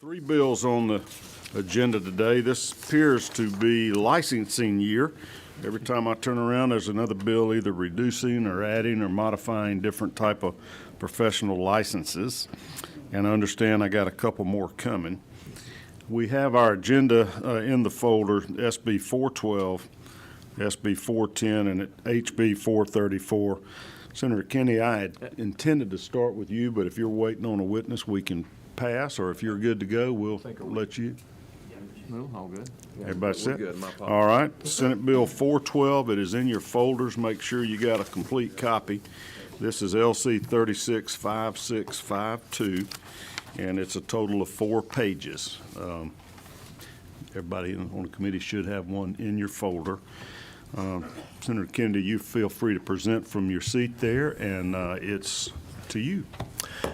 Three bills on the agenda today. This appears to be licensing year. Every time I turn around, there's another bill either reducing or adding or modifying different type of professional licenses. And I understand I got a couple more coming. We have our agenda in the folder, SB 412, SB 410, and HB 434. Senator Kennedy, I had intended to start with you, but if you're waiting on a witness, we can pass, or if you're good to go, we'll let you. No, all good. Everybody set? We're good. My apologies. All right. Senate Bill 412, it is in your folders. Make sure you got a complete copy. This is LC 365652, and it's a total of 4 pages. Everybody on the committee should have one in your folder. Senator Kennedy, you feel free to present from your seat there, and it's to you.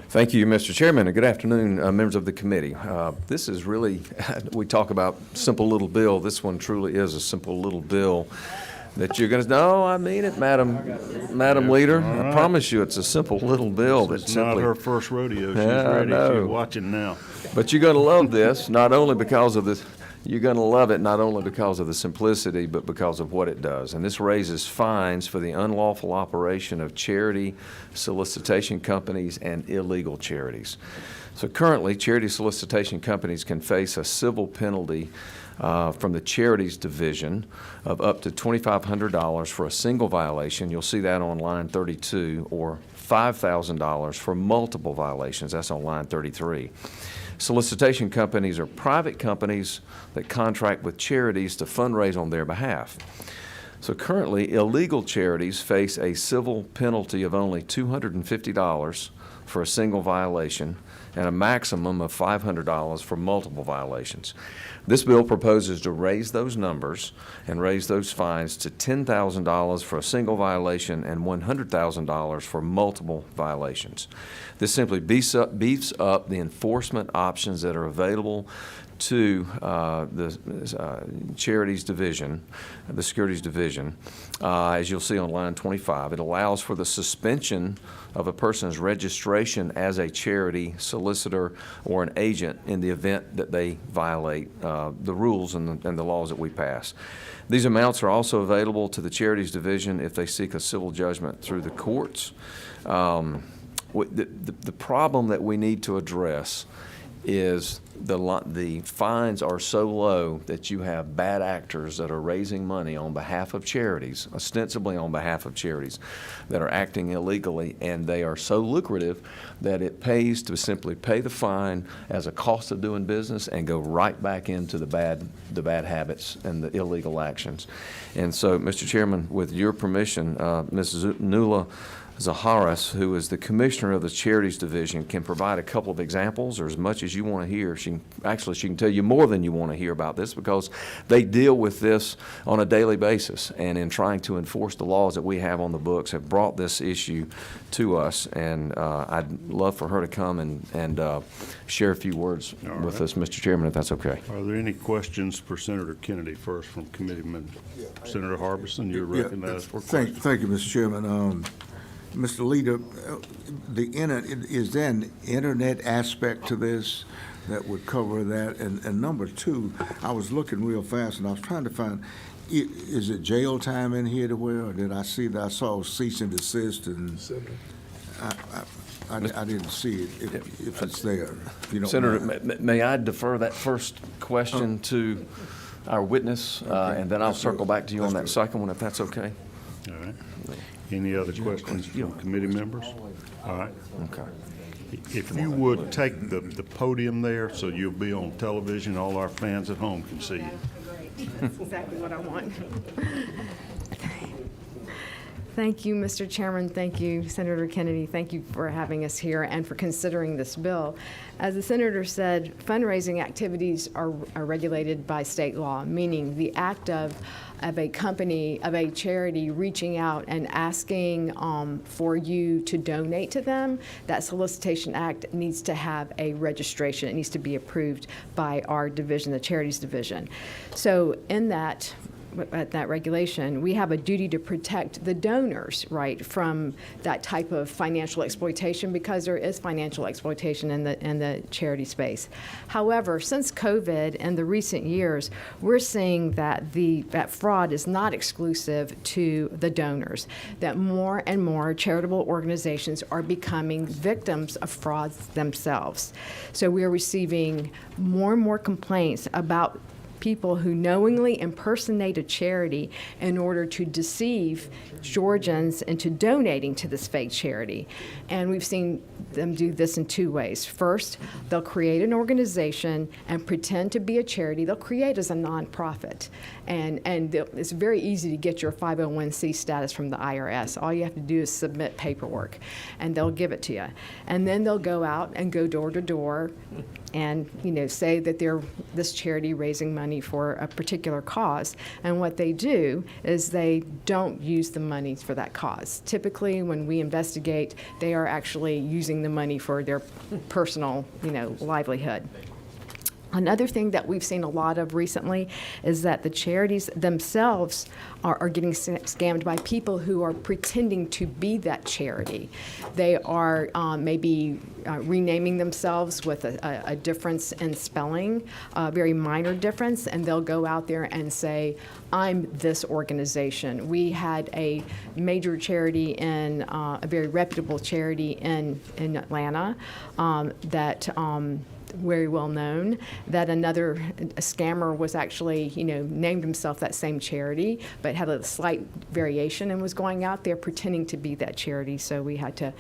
Thank you, Mr. Chairman, and good afternoon, members of the committee. This is really, we talk about simple little bill. This one truly is a simple little bill that you're going to, no, I mean it, Madam Leader. Right. I promise you it's a simple little bill. It's not her first rodeo. She's Yeah, I ready. know. She's watching now. But you're going to love this, not only because of the, you're going to love it not only because of the simplicity, but because of what it does. And this raises fines for the unlawful operation of charity solicitation companies and illegal charities. So currently, charity solicitation companies can face a civil penalty from the Charities Division of up to $2,500 for a single violation. You'll see that on line 32, or $5,000 for multiple violations. That's on line 33. Solicitation companies are private companies that contract with charities to fundraise on their behalf. So currently, illegal charities face a civil penalty of only $250 for a single violation and a maximum of $500 for multiple violations. This bill proposes to raise those numbers and raise those fines to $10,000 for a single violation and $100,000 for multiple violations. This simply beefs up the enforcement options that are available to the Charities Division, the Securities Division. As you'll see on line 25, it allows for the suspension of a person's registration as a charity solicitor or an agent in the event that they violate the rules and the laws that we pass. These amounts are also available to the Charities Division if they seek a civil judgment through the courts. The problem that we need to address is the fines are so low that you have bad actors that are raising money on behalf of charities, ostensibly on behalf of charities, that are acting illegally, and they are so lucrative that it pays to simply pay the fine as a cost of doing business and go right back into the bad habits and the illegal actions. And so, Mr. Chairman, with your permission, Mrs. Nuala Zaharas, who is the commissioner of the Charities Division, can provide a couple of examples, or as much as you want to hear. She can tell you more than you want to hear about this, because they deal with this on a daily basis, and in trying to enforce the laws that we have on the books have brought this issue to us. And I'd love for her to come and share a few words with us, Mr. Chairman, if that's okay. Are there any questions for Senator Kennedy first from committeeman? Senator Harbison, you're recognized for questions. Thank you, Mr. Chairman. Mr. Leader, is there an internet aspect to this that would cover that? And number two, I was looking real fast and I was trying to find, is it jail time in here to where, or did I see that? I saw cease and desist, and I didn't see it if it's there. If you don't Senator, mind. may I defer that first question to our witness, and then I'll circle back to you on that second one, if that's okay? All right. Any other questions from committee members? All right. Okay. If you would take the podium there, so you'll be on television, all our fans at home can see you. That's exactly what I want. Thank you, Mr. Chairman. Thank you, Senator Kennedy. Thank you for having us here and for considering this bill. As the senator said, fundraising activities are regulated by state law, meaning the act of a company, of a charity reaching out and asking for you to donate to them, that solicitation act needs to have a registration. It needs to be approved by our division, the Charities Division. So in that, that regulation, we have a duty to protect the donors, right, from that type of financial exploitation, because there is financial exploitation in the charity space. However, since COVID and the recent years, we're seeing that that fraud is not exclusive to the donors, that more and more charitable organizations are becoming victims of frauds themselves. So we are receiving more and more complaints about people who knowingly impersonate a charity in order to deceive Georgians into donating to this fake charity. And we've seen them do this in two ways. First, they'll create an organization and pretend to be a charity. They'll create as a nonprofit. And it's very easy to get your 501c status from the IRS. All you have to do is submit paperwork, and they'll give it to you. And then they'll go out and go door to door and say that they're this charity raising money for a particular cause. And what they do is they don't use the money for that cause. Typically, when we investigate, they are actually using the money for their personal, livelihood. Another thing that we've seen a lot of recently is that the charities themselves are getting scammed by people who are pretending to be that charity. They are maybe renaming themselves with a difference in spelling, a very minor difference, and they'll go out there and say, I'm this organization. We had a major charity in, a very reputable charity in Atlanta that very well known, that another scammer was actually, named himself that same charity, but had a slight variation and was going out there pretending to be that charity. So we had to,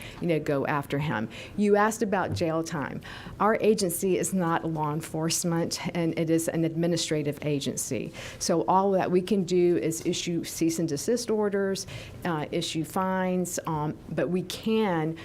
go after him. You asked about jail time. Our agency is not law enforcement, and it is an administrative agency. So all that we can do is issue cease and desist orders, issue fines, but we can,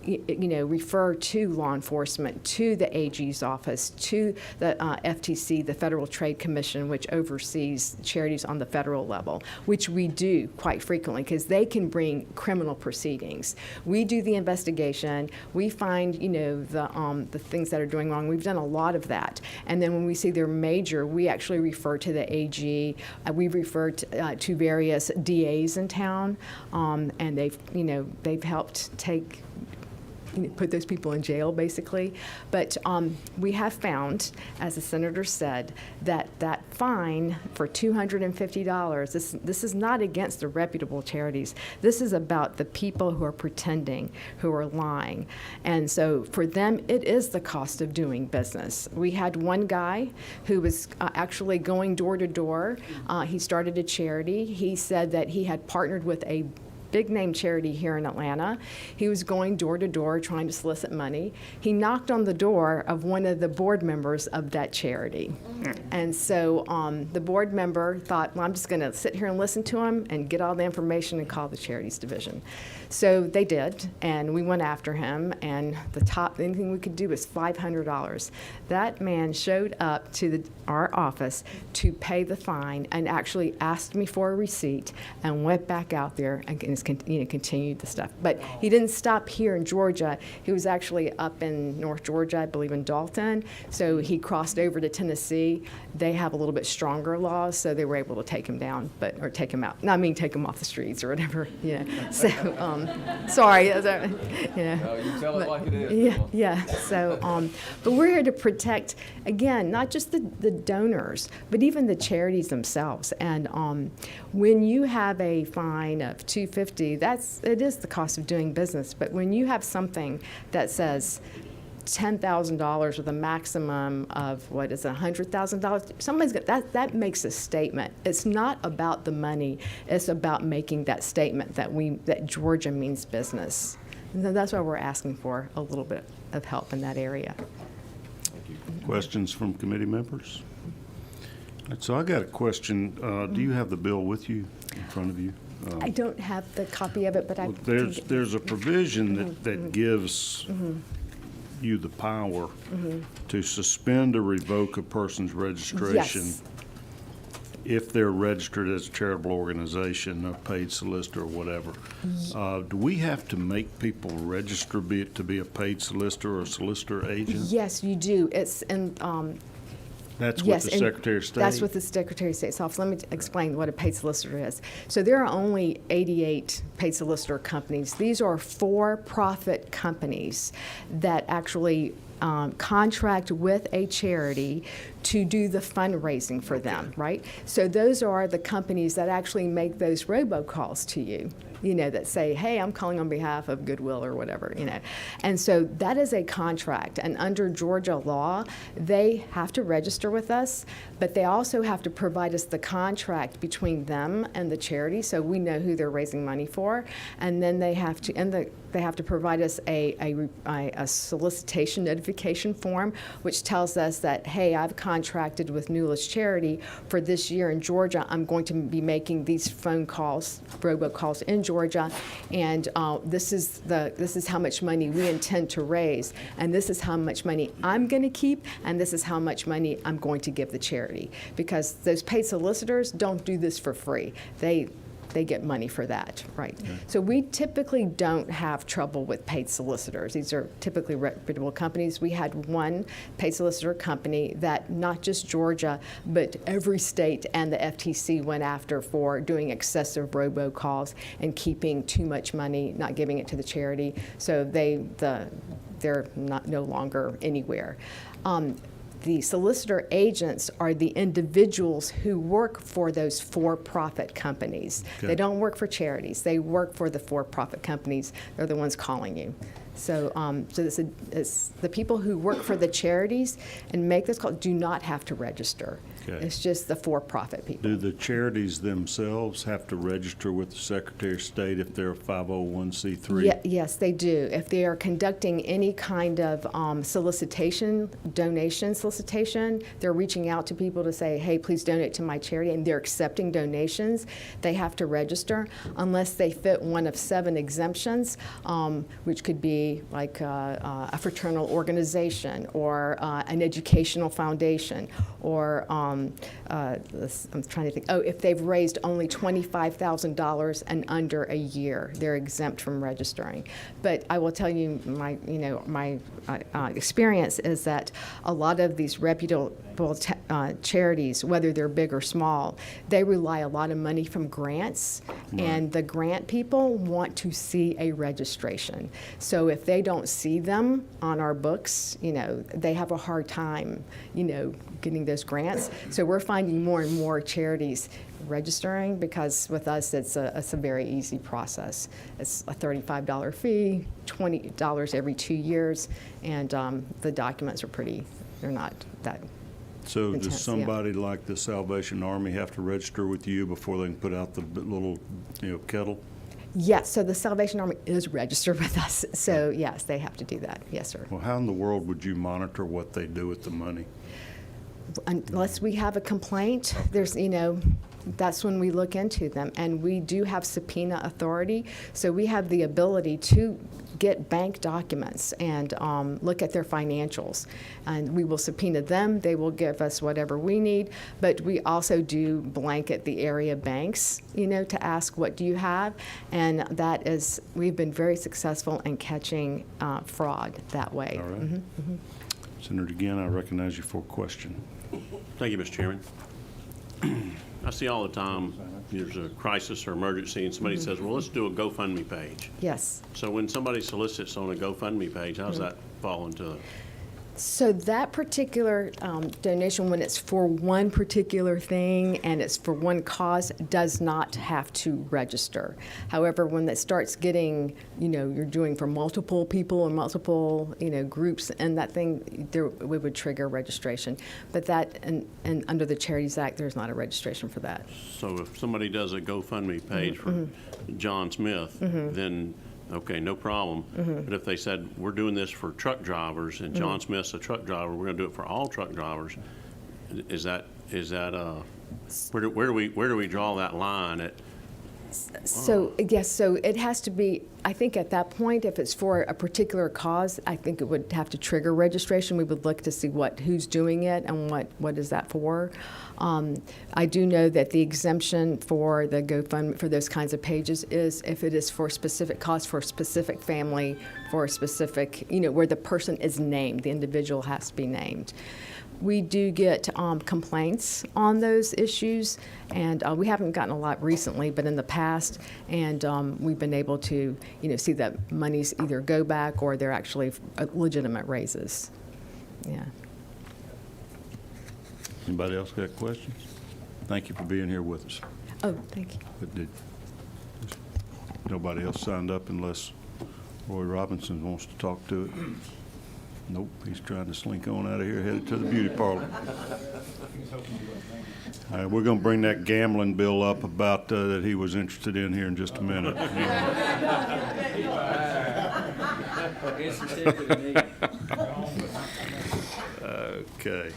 refer to law enforcement, to the AG's office, to the FTC, the Federal Trade Commission, which oversees charities on the federal level, which we do quite frequently because they can bring criminal proceedings. We do the investigation. We find, the things that are doing wrong. We've done a lot of that. And then when we see they're major, we actually refer to the AG. We refer to various DAs in town, and they've helped put those people in jail, basically. But we have found, as the senator said, that fine for $250, this is not against the reputable charities. This is about the people who are pretending, who are lying. And so for them, it is the cost of doing business. We had one guy who was actually going door to door. He started a charity. He said that he had partnered with a big name charity here in Atlanta. He was going door to door trying to solicit money. He knocked on the door of one of the board members of that charity. And so the board member thought, well, I'm just going to sit here and listen to him and get all the information and call the charities division. So they did, and we went after him, and anything we could do was $500. That man showed up to our office to pay the fine and actually asked me for a receipt and went back out there and continued the stuff. But he didn't stop here in Georgia. He was actually up in North Georgia, I believe in Dalton. So he crossed over to Tennessee. They have a little bit stronger laws, so they were able to take him down, or take him out. No, I mean take him off the streets or whatever. So sorry. No, you tell it like it is. Yeah. So, but we're here to protect, again, not just the donors, but even the charities themselves. And when you have a fine of $250, it is the cost of doing business. But when you have something that says $10,000 with a maximum of $100,000, somebody's got that makes a statement. It's not about the money. It's about making that statement that Georgia means business. And that's why we're asking for a little bit of help in that area. Questions from committee members? So I got a question. Do you have the bill with you in front of you? I don't have the copy of it, but Well, there's a provision that gives you the power to suspend or revoke a person's registration Yes. if they're registered as a charitable organization, a paid solicitor or whatever. Do we have to make people register to be a paid solicitor or solicitor agent? Yes, you do. It's in That's with Yes, the and Secretary of State? That's with the Secretary of State's office. Let me explain what a paid solicitor is. So there are only 88 paid solicitor companies. These are for-profit companies that actually contract with a charity to do the fundraising for them, right? So those are the companies that actually make those robocalls to you, that say, hey, I'm calling on behalf of Goodwill or whatever, And so that is a contract. And under Georgia law, they have to register with us, but they also have to provide us the contract between them and the charity so we know who they're raising money for. And then they have to provide us a solicitation notification form, which tells us that, hey, I've contracted with Newless Charity for this year in Georgia. I'm going to be making these phone calls, robocalls in Georgia, and this is how much money we intend to raise, and this is how much money I'm going to keep, and this is how much money I'm going to give the charity. Because those paid solicitors don't do this for free. They get money for that, right? Okay. So we typically don't have trouble with paid solicitors. These are typically reputable companies. We had one paid solicitor company that not just Georgia, but every state and the FTC went after for doing excessive robocalls and keeping too much money, not giving it to the charity. So they're no longer anywhere. The solicitor agents are the individuals who work for those for-profit companies. Okay. They don't work for charities. They work for the for-profit companies. They're the ones calling you. So, it's the people who work for the charities and make this call do not have to register. Okay. It's just the for-profit people. Do the charities themselves have to register with the Secretary of State if they're a 501c3? Yes, they do. If they are conducting any kind of donation solicitation, they're reaching out to people to say, hey, please donate to my charity, and they're accepting donations, they have to register unless they fit one of 7 exemptions, which could be like a fraternal organization or an educational foundation or I'm trying to think. Oh, if they've raised only $25,000 and under a year, they're exempt from registering. But I will tell you, my experience is that a lot of these reputable charities, whether they're big or small, they rely a lot of money from grants, and the grant people want to see a registration. So if they don't see them on our books, they have a hard time, getting those grants. So we're finding more and more charities registering because with us it's a very easy process. It's a $35 fee, $20 every 2 years, and the documents they're not that So intense, does somebody like the Salvation Army have to register with you before they can put out the little kettle? Yes, so the Salvation Army is registered with us. So yes, they have to do that. Yes, sir. Well, how in the world would you monitor what they do with the money? Unless we have a complaint, that's when we look into them. And we do have subpoena authority, so we have the ability to get bank documents and look at their financials. And we will subpoena them. They will give us whatever we need. But we also do blanket the area banks, to ask, what do you have? And we've been very successful in catching fraud that way. All right. Senator, again, I recognize you for a question. Thank you, Mr. Chairman. I see all the time there's a crisis or emergency and somebody says, well, let's do a GoFundMe page. Yes. So when somebody solicits on a GoFundMe page, how does that fall into it? So that particular donation, when it's for one particular thing and it's for one cause, does not have to register. However, when it starts getting, you're doing for multiple people and multiple, groups, and that thing, we would trigger registration. But that, and under the Charities Act, there's not a registration for that. So if somebody does a GoFundMe page for John Smith, then okay, no problem. But if they said, we're doing this for truck drivers and John Smith's a truck driver, we're going to do it for all truck drivers, is that where do we draw that line at? So, yes, so it has to be, I think at that point, if it's for a particular cause, I think it would have to trigger registration. We would look to see who's doing it and what is that for. I do know that the exemption for the GoFundMe, for those kinds of pages, is if it is for a specific cause, for a specific family, for a specific, where the person is named, the individual has to be named. We do get complaints on those issues, and we haven't gotten a lot recently, but in the past, and we've been able to, see that monies either go back or they're actually legitimate raises. Yeah. Anybody else got questions? Thank you for being here with us. Oh, thank you. But nobody else signed up unless Roy Robinson wants to talk to it. Nope, he's trying to slink on out of here, headed to the beauty parlor. All right, we're going to bring that gambling bill up about that he was interested in here in just a minute. Okay.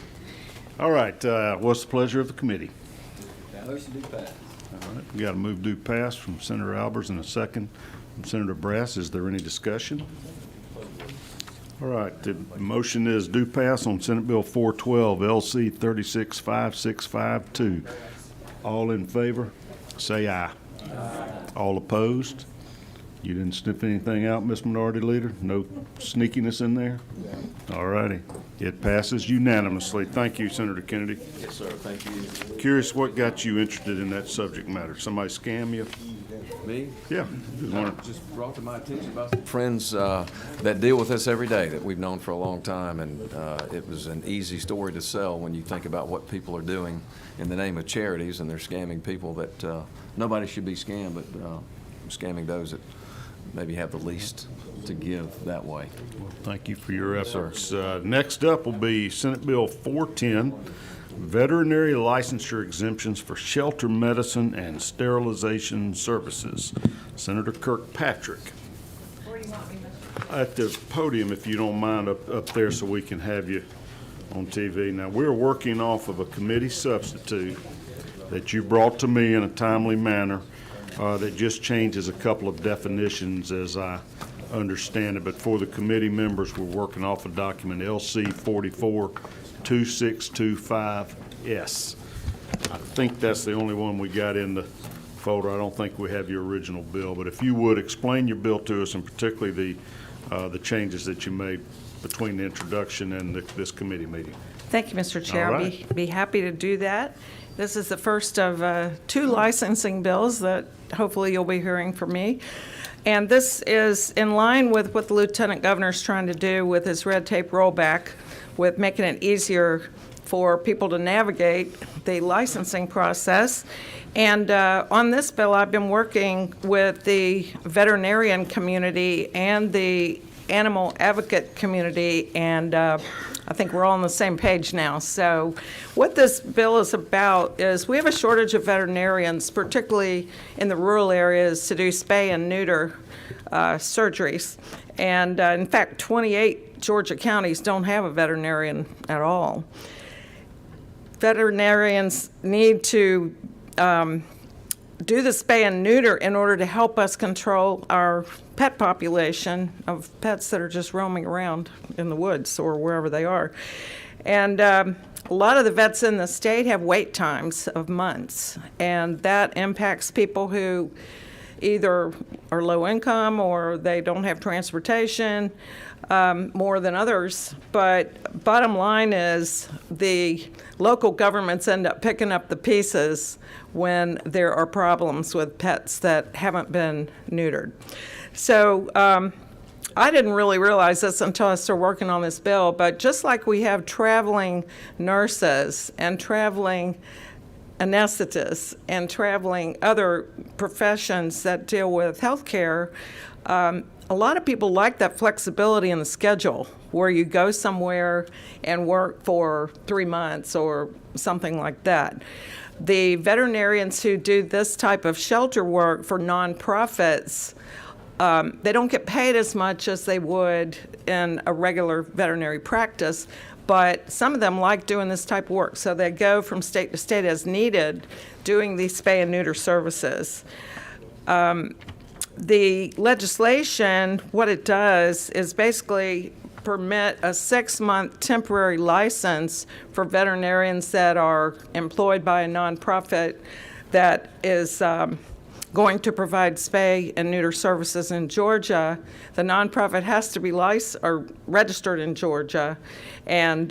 All right, what's the pleasure of the committee? Motion to pass. All right, we got a move due pass from Senator Albers and a second from Senator Brass. Is there any discussion? All right, the motion is due pass on Senate Bill 412, LC 365652. All in favor, say aye. Aye. All opposed? You didn't sniff anything out, Ms. Minority Leader? No sneakiness in there? All righty. It passes unanimously. Thank you, Senator Kennedy. Yes, sir, thank you. Curious what got you interested in that subject matter? Somebody scam you? Me? Yeah. Just wondered. Just brought to my attention about some friends that deal with us every day that we've known for a long time, and it was an easy story to sell when you think about what people are doing in the name of charities, and they're scamming people that nobody should be scammed, but scamming those that maybe have the least to give that way. Well, thank you for your efforts. Next up will be Senate Bill 410, Veterinary Licensure Exemptions for Shelter Medicine and Sterilization Services. Senator Kirkpatrick. Where do you want me, Mr. At the podium, if you don't mind, up there so we can have you on TV. Now, we're working off of a committee substitute that you brought to me in a timely manner that just changes a couple of definitions as I understand it. But for the committee members, we're working off a document LC 442625S. I think that's the only one we got in the folder. I don't think we have your original bill, but if you would explain your bill to us, and particularly the changes that you made between the introduction and this committee meeting. Thank you, Mr. Chair. All I'll right. be happy to do that. This is the first of two licensing bills that hopefully you'll be hearing from me. And this is in line with what the Lieutenant Governor's trying to do with his red tape rollback, with making it easier for people to navigate the licensing process. And on this bill, I've been working with the veterinarian community and the animal advocate community, and I think we're all on the same page now. So what this bill is about is we have a shortage of veterinarians, particularly in the rural areas, to do spay and neuter surgeries. And in fact, 28 Georgia counties don't have a veterinarian at all. Veterinarians need to do the spay and neuter in order to help us control our pet population of pets that are just roaming around in the woods or wherever they are. And a lot of the vets in the state have wait times of months, and that impacts people who either are low income or they don't have transportation more than others. But bottom line is the local governments end up picking up the pieces when there are problems with pets that haven't been neutered. So I didn't really realize this until I started working on this bill, but just like we have traveling nurses and traveling anesthetists and traveling other professions that deal with healthcare, a lot of people like that flexibility in the schedule where you go somewhere and work for 3 months or something like that. The veterinarians who do this type of shelter work for nonprofits, they don't get paid as much as they would in a regular veterinary practice, but some of them like doing this type of work, so they go from state to state as needed doing these spay and neuter services. The legislation, what it does is basically permit a 6-month temporary license for veterinarians that are employed by a nonprofit that is going to provide spay and neuter services in Georgia, the nonprofit has to be licensed or registered in Georgia. And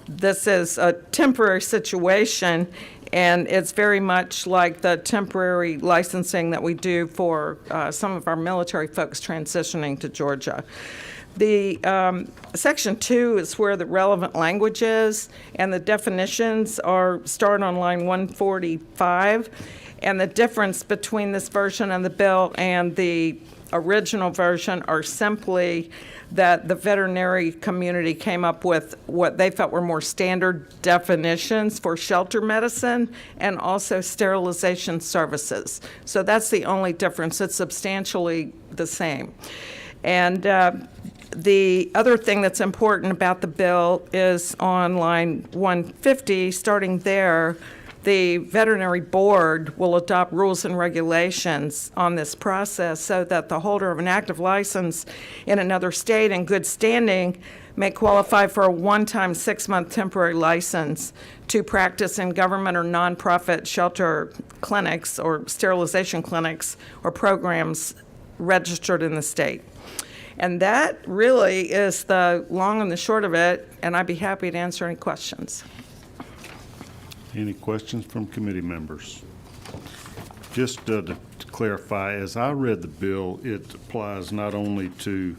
this is a temporary situation, and it's very much like the temporary licensing that we do for some of our military folks transitioning to Georgia. The Section 2 is where the relevant language is, and the definitions are start on line 145. And the difference between this version of the bill and the original version are simply that the veterinary community came up with what they felt were more standard definitions for shelter medicine and also sterilization services. So that's the only difference. It's substantially the same. And the other thing that's important about the bill is on line 150, starting there, the veterinary board will adopt rules and regulations on this process so that the holder of an active license in another state in good standing may qualify for a one-time 6-month temporary license to practice in government or nonprofit shelter clinics or sterilization clinics or programs registered in the state. And that really is the long and the short of it, and I'd be happy to answer any questions. Any questions from committee members? Just to clarify, as I read the bill, it applies not only to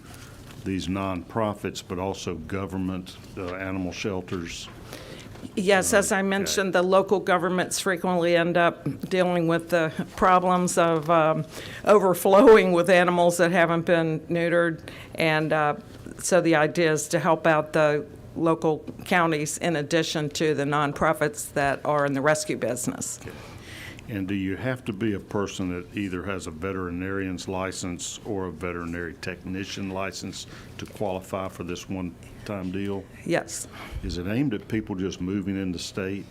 these nonprofits, but also government, animal shelters. Yes, as I mentioned, the local governments frequently end up dealing with the problems of overflowing with animals that haven't been neutered. And so the idea is to help out the local counties in addition to the nonprofits that are in the rescue business. And do you have to be a person that either has a veterinarian's license or a veterinary technician license to qualify for this one-time deal? Yes. Is it aimed at people just moving in the state?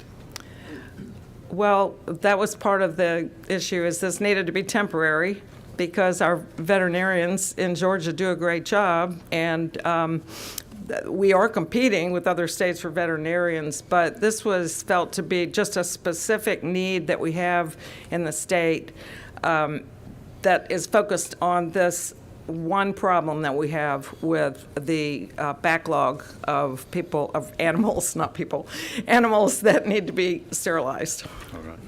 Well, that was part of the issue, is this needed to be temporary because our veterinarians in Georgia do a great job, and we are competing with other states for veterinarians, but this was felt to be just a specific need that we have in the state that is focused on this one problem that we have with the backlog of people, of animals, not people, animals that need to be sterilized. All right.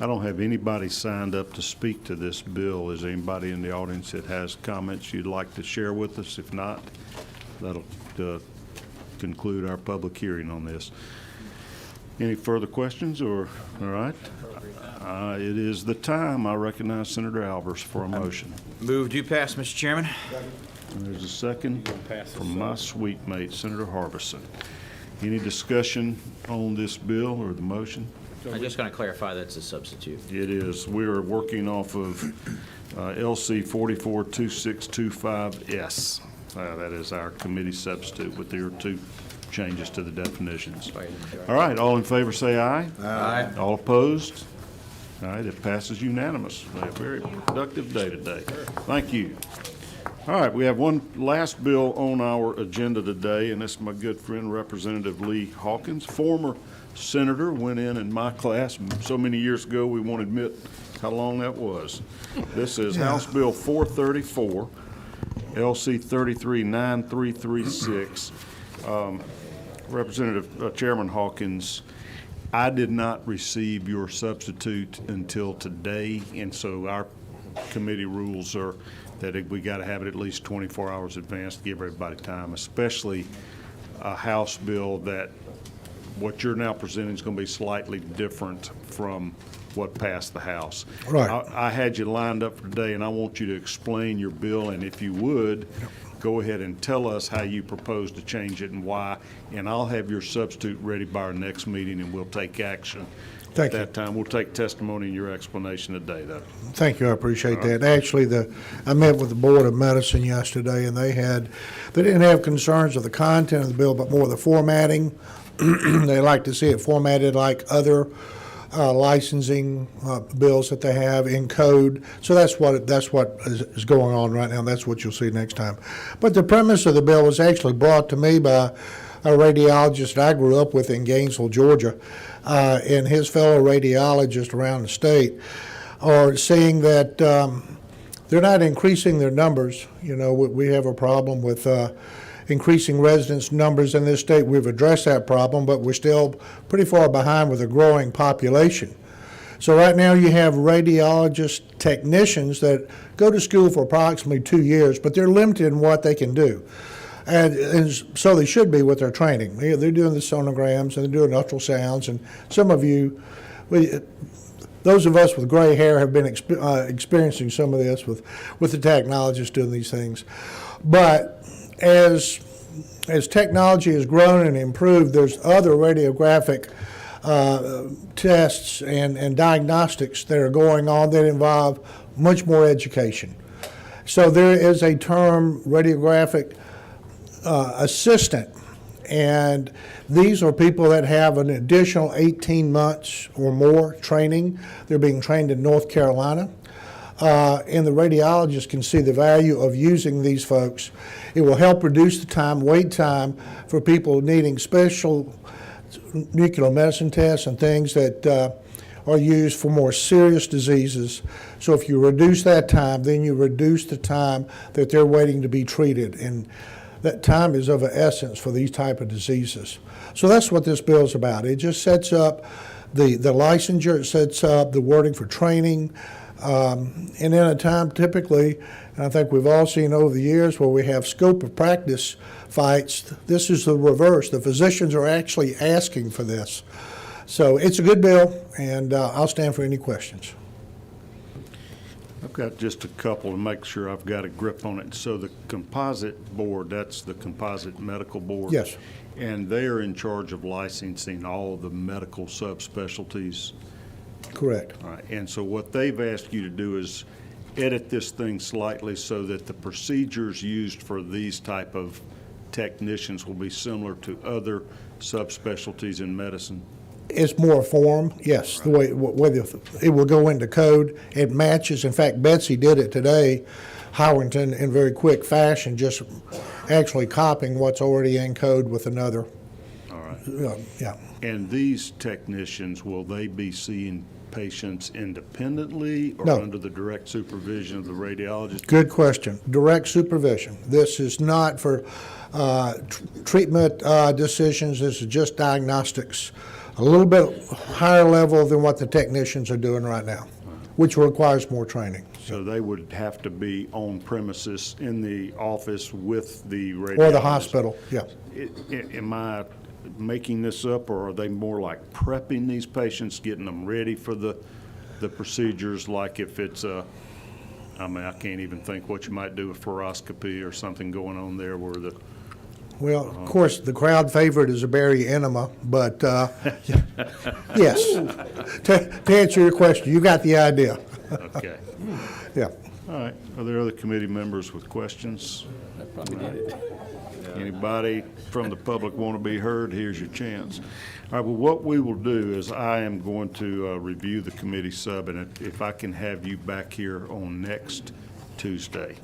I don't have anybody signed up to speak to this bill. Is anybody in the audience that has comments you'd like to share with us? If not, that'll conclude our public hearing on this. Any further questions, or, all right? It is the time. I recognize Senator Albers for a motion. Move to pass, Mr. Chairman. There's a second from my sweet mate, Senator Harbison. Any discussion on this bill or the motion? I'm just going to clarify that's a substitute. It is. We are working off of LC 442625S. That is our committee substitute with their two changes to the definitions. All right, all in favor say aye. Aye. All opposed? All right, it passes unanimously. A very productive day today. Thank you. All right, we have one last bill on our agenda today, and this is my good friend, Representative Lee Hawkins, former senator, went in my class so many years ago we won't admit how long that was. This is House Bill 434, LC 339336. Representative Chairman Hawkins, I did not receive your substitute until today, and so our committee rules are that we got to have it at least 24 hours advance to give everybody time, especially a House bill that what you're now presenting is going to be slightly different from what passed the House. Right. I had you lined up for today, and I want you to explain your bill, and if you would, go ahead and tell us how you propose to change it and why, and I'll have your substitute ready by our next meeting, and we'll take action. Thank you. At that time, we'll take testimony in your explanation today, though. Thank you, I appreciate that. Actually, I met with the Board of Medicine yesterday, and they didn't have concerns of the content of the bill, but more the formatting. They like to see it formatted like other licensing bills that they have in code. So that's what is going on right now. That's what you'll see next time. But the premise of the bill was actually brought to me by a radiologist I grew up with in Gainesville, Georgia, and his fellow radiologists around the state. are seeing that they're not increasing their numbers. You know, we have a problem with increasing residence numbers in this state. We've addressed that problem, but we're still pretty far behind with a growing population. So right now you have radiologist technicians that go to school for approximately 2 years, but they're limited in what they can do. And so they should be with their training. They're doing the sonograms and they're doing ultrasounds, and some of you, those of us with gray hair have been experiencing some of this with the technologists doing these things. But as technology has grown and improved, there's other radiographic tests and diagnostics that are going on that involve much more education. So there is a term, radiographic assistant, and these are people that have an additional 18 months or more training. They're being trained in North Carolina. And the radiologist can see the value of using these folks. It will help reduce the wait time for people needing special nuclear medicine tests and things that are used for more serious diseases. So if you reduce that time, then you reduce the time that they're waiting to be treated. And that time is of an essence for these type of diseases. So that's what this bill is about. It just sets up the licensure, it sets up the wording for training, and in a time typically, and I think we've all seen over the years where we have scope of practice fights, this is the reverse. The physicians are actually asking for this. So it's a good bill, and I'll stand for any questions. I've got just a couple to make sure I've got a grip on it. So the composite board, that's the composite medical board? Yes. And they are in charge of licensing all of the medical subspecialties? Correct. All right, and so what they've asked you to do is edit this thing slightly so that the procedures used for these type of technicians will be similar to other subspecialties in medicine? It's more form, yes, the way it will go into code. It matches. In fact, Betsy did it today, Howardton, in very quick fashion, just actually copying what's already in code with another. All right. Yeah. And these technicians, will they be seeing patients independently or No. under the direct supervision of the radiologist? Good question. Direct supervision. This is not for treatment decisions. This is just diagnostics. A little bit higher level than what the technicians are doing right now, which requires more training. So they would have to be on premises in the office with the radiologist? Or the hospital, yeah. Am I making this up, or are they more like prepping these patients, getting them ready for the procedures, like if it's I can't even think what you might do with fluoroscopy or something going on there where the... Well, of course, the crowd favorite is a Barry enema, but yes. To answer your question, you got the idea. Okay. Yeah. All right. Are there other committee members with questions? Anybody from the public want to be heard? Here's your chance. All right, well, what we will do is I am going to review the committee sub, and if I can have you back here on next Tuesday.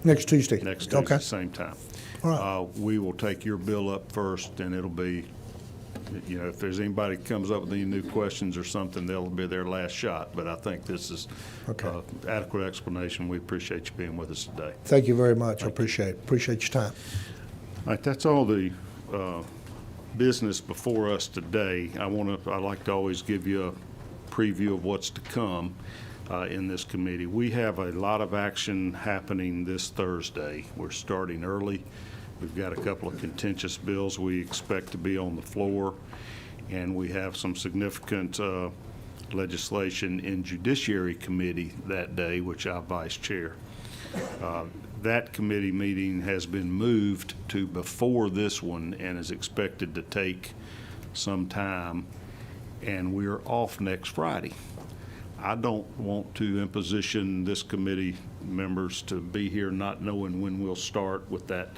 Next Tuesday. Next Tuesday, Okay. same time. All right. We will take your bill up first, and it'll be, if there's anybody that comes up with any new questions or something, they'll be their last shot. But I think this is Okay. adequate explanation. We appreciate you being with us today. Thank you very much. I appreciate your time. All right, that's all the business before us today. I like to always give you a preview of what's to come in this committee. We have a lot of action happening this Thursday. We're starting early. We've got a couple of contentious bills we expect to be on the floor, and we have some significant legislation in Judiciary Committee that day, which I vice chair. That committee meeting has been moved to before this one and is expected to take some time, and we're off next Friday. I don't want to imposition this committee members to be here not knowing when we'll start with that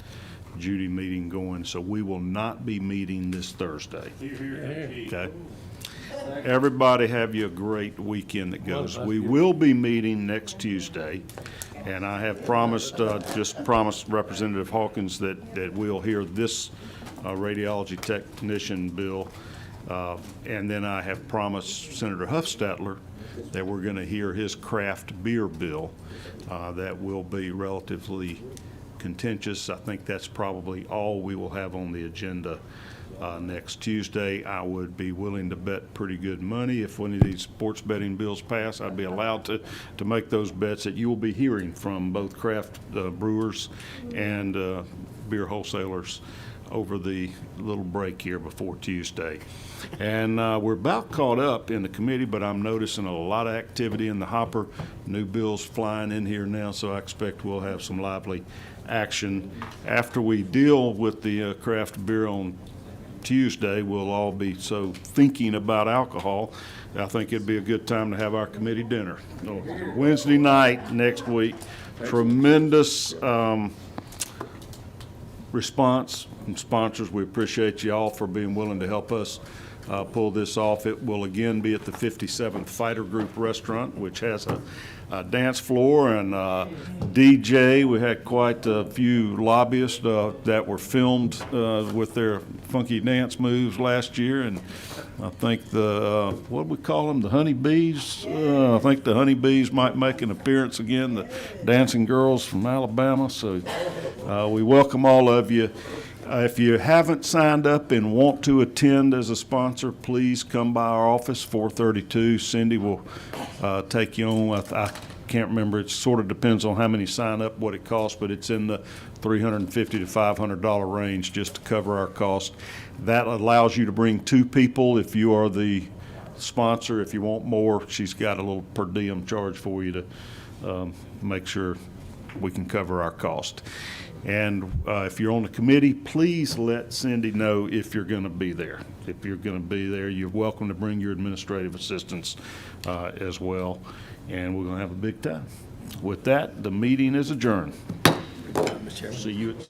Judy meeting going, so we will not be meeting this Thursday. Okay? Everybody have you a great weekend that goes. We will be meeting next Tuesday, and I have promised Representative Hawkins that we'll hear this radiology technician bill, and then I have promised Senator Huffstatler that we're going to hear his craft beer bill. That will be relatively contentious. I think that's probably all we will have on the agenda next Tuesday. I would be willing to bet pretty good money if one of these sports betting bills pass. I'd be allowed to make those bets that you will be hearing from both craft brewers and beer wholesalers over the little break here before Tuesday. And we're about caught up in the committee, but I'm noticing a lot of activity in the hopper. New bills flying in here now, so I expect we'll have some lively action. After we deal with the craft beer on Tuesday, we'll all be so thinking about alcohol. I think it'd be a good time to have our committee dinner. Wednesday night next week. Tremendous response from sponsors. We appreciate you all for being willing to help us pull this off. It will again be at the 57th Fighter Group Restaurant, which has a dance floor and DJ. We had quite a few lobbyists that were filmed with their funky dance moves last year, and I think the what do we call them, the honeybees? I think the honeybees might make an appearance again, the dancing girls from Alabama. So we welcome all of you. If you haven't signed up and want to attend as a sponsor, please come by our office, 432. Cindy will take you on. I can't remember. It sort of depends on how many sign up, what it costs, but it's in the $350 to $500 range just to cover our cost. That allows you to bring 2 people if you are the sponsor. If you want more, she's got a little per diem charge for you to make sure we can cover our cost. And if you're on the committee, please let Cindy know if you're going to be there. If you're going to be there, you're welcome to bring your administrative assistants as well. And we're going to have a big time. With that, the meeting is adjourned. See you at